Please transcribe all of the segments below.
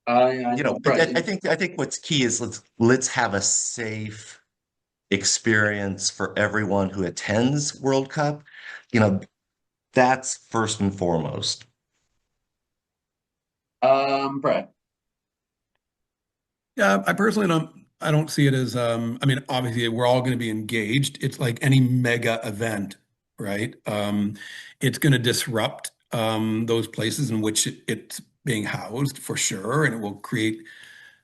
Brett, I think what's key is let's have a safe experience for everyone who attends World Cup. You know, that's first and foremost. Brett. Yeah, I personally don't see it as I mean, obviously we're all going to be engaged. It's like any mega event, right? It's going to disrupt those places in which it's being housed for sure, and it will create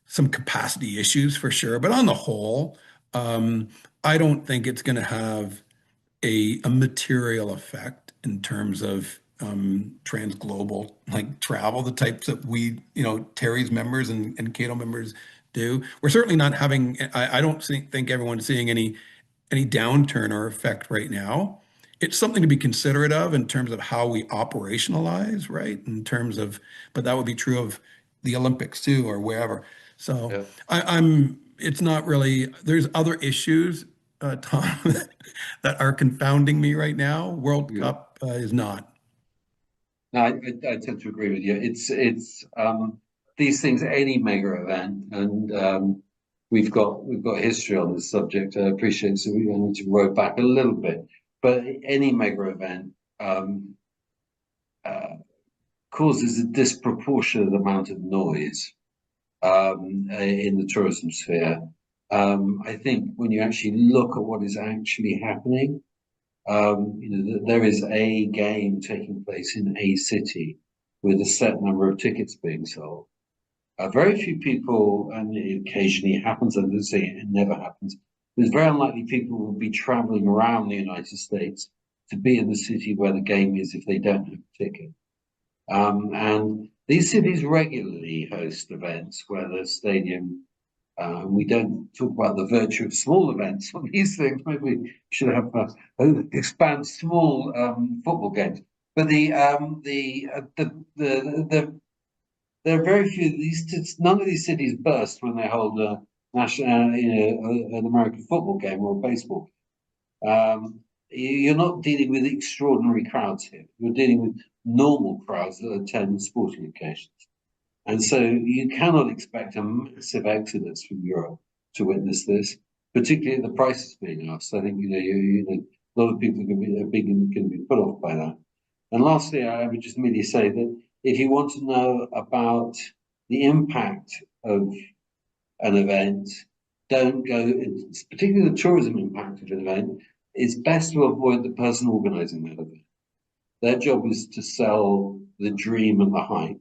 some capacity issues for sure. But on the whole, um, I don't think it's going to have a material effect in terms of transglobal like travel, the types that Terry's members and Cato members do. We're certainly not having, I don't think everyone's seeing any downturn or effect right now. It's something to be considerate of in terms of how we operationalize, right? In terms of, but that would be true of the Olympics too, or wherever. So Yeah. it's not really, there's other issues, Tom, that are confounding me right now. World Yeah. Cup is not. No, I tend to agree with you. It's these things, any mega event, and we've got history on this subject. I appreciate, so we need to roll back a little bit. But any mega event uh, causes a disproportionate amount of noise in the tourism sphere. I think when you actually look at what is actually happening, there is a game taking place in a city with a set number of tickets being sold. Very few people, and it occasionally happens, I don't say it never happens, it's very unlikely people will be traveling around the United States to be in the city where the game is if they don't have a ticket. And these cities regularly host events where the stadium, we don't talk about the virtue of small events on these things. Maybe we should have expand small football games. But there are very few. None of these cities burst when they hold a national, an American football game or a baseball. You're not dealing with extraordinary crowds here. You're dealing with normal crowds that attend sporting occasions. And so you cannot expect a massive exodus from Europe to witness this, particularly at the prices being asked. I think a lot of people are going to be put off by that. And lastly, I would just merely say that if you want to know about the impact of an event, don't go, particularly the tourism impact of an event, it's best to avoid the person organizing that event. Their job is to sell the dream and the hype,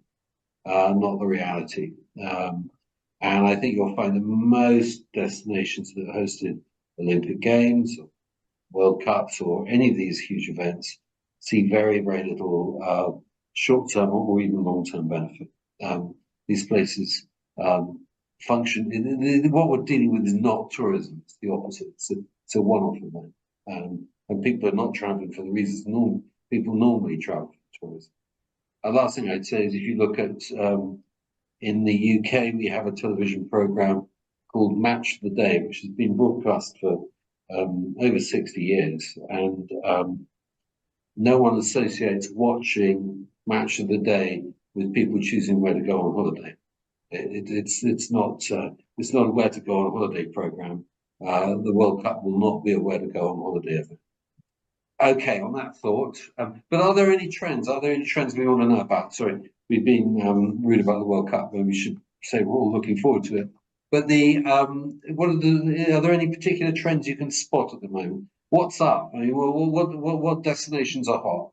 not the reality. And I think you'll find that most destinations that hosted Olympic Games, or World Cups, or any of these huge events see very, very little short-term or even long-term benefit. These places function. What we're dealing with is not tourism; it's the opposite. It's a one-off event, and people are not traveling for the reasons people normally travel for tourism. The last thing I'd say is if you look at in the UK, we have a television program called Match of the Day, which has been broadcast for over 60 years, and no one associates watching Match of the Day with people choosing where to go on holiday. It's not a where to go on holiday program. The World Cup will not be a where to go on holiday event. Okay, on that thought, but are there any trends? Are there any trends we want to know about? Sorry, we've been rude about the World Cup, and we should say we're all looking forward to it. But are there any particular trends you can spot at the moment? What's up? I mean, what destinations are hot?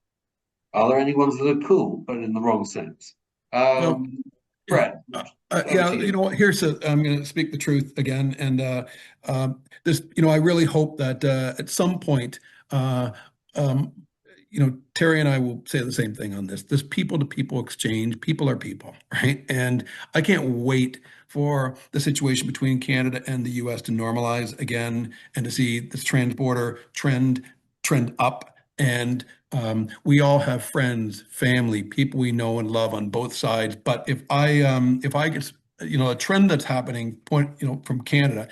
Are there any ones that are cool, but in the wrong sense? Well, Brett, yeah, to you. I'm going to speak the truth again, and this, I really hope that at some point, uh, um, Terry and I will say the same thing on this. This people-to-people exchange, people are people, right? And I can't wait for the situation between Canada and the US to normalize again and to see this transborder trend up. And we all have friends, family, people we know and love on both sides. But if I get, a trend that's happening from Canada,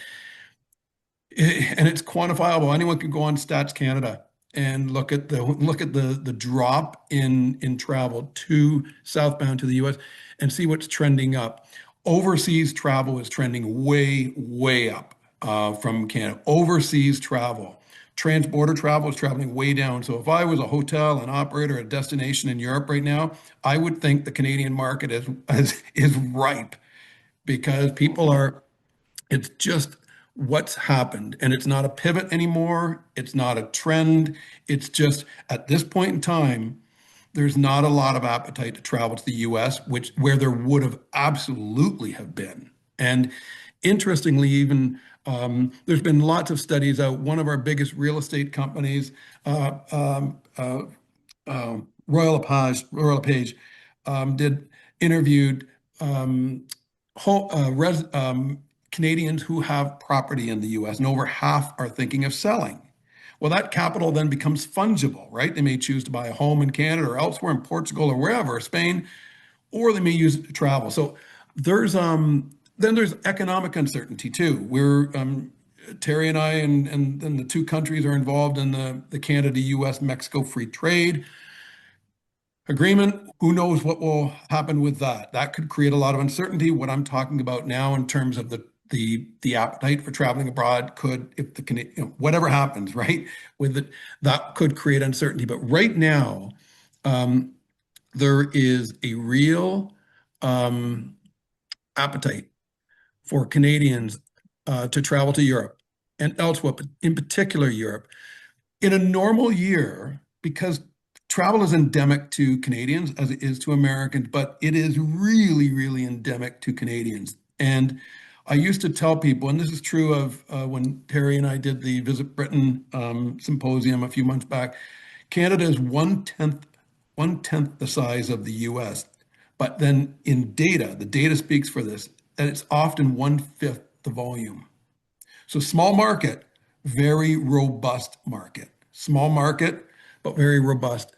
and it's quantifiable. Anyone can go on Stats Canada and look at the drop in travel to southbound to the US and see what's trending up. Overseas travel is trending way, way up from Canada. Overseas travel. Trans-border travel is traveling way down. So if I was a hotel, an operator, a destination in Europe right now, I would think the Canadian market is ripe, because people are, it's just what's happened. And it's not a pivot anymore. It's not a trend. It's just at this point in time, there's not a lot of appetite to travel to the US, where there would have absolutely have been. And interestingly, even there's been lots of studies out. One of our biggest real estate companies, Royal LePage, interviewed Canadians who have property in the US, and over half are thinking of selling. Well, that capital then becomes fungible, right? They may choose to buy a home in Canada or elsewhere, in Portugal or wherever, Spain, or they may use it to travel. So there's then there's economic uncertainty too. We're Terry and I and the two countries are involved in the Canada-US-Mexico free trade agreement. Who knows what will happen with that? That could create a lot of uncertainty. What I'm talking about now in terms of the appetite for traveling abroad could, if whatever happens, right, with it, that could create uncertainty. But right now, there is a real appetite for Canadians to travel to Europe and elsewhere, but in particular Europe. In a normal year, because travel is endemic to Canadians as it is to Americans, but it is really, really endemic to Canadians. And I used to tell people, and this is true of when Terry and I did the Visit Britain symposium a few months back, Canada is one-tenth the size of the US. But then in data, the data speaks for this, that it's often 1/5 the volume. So small market, very robust market. Small market, but very robust.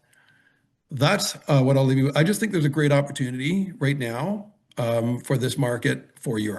That's what I'll leave you with. I just think there's a great opportunity right now for this market for Europe.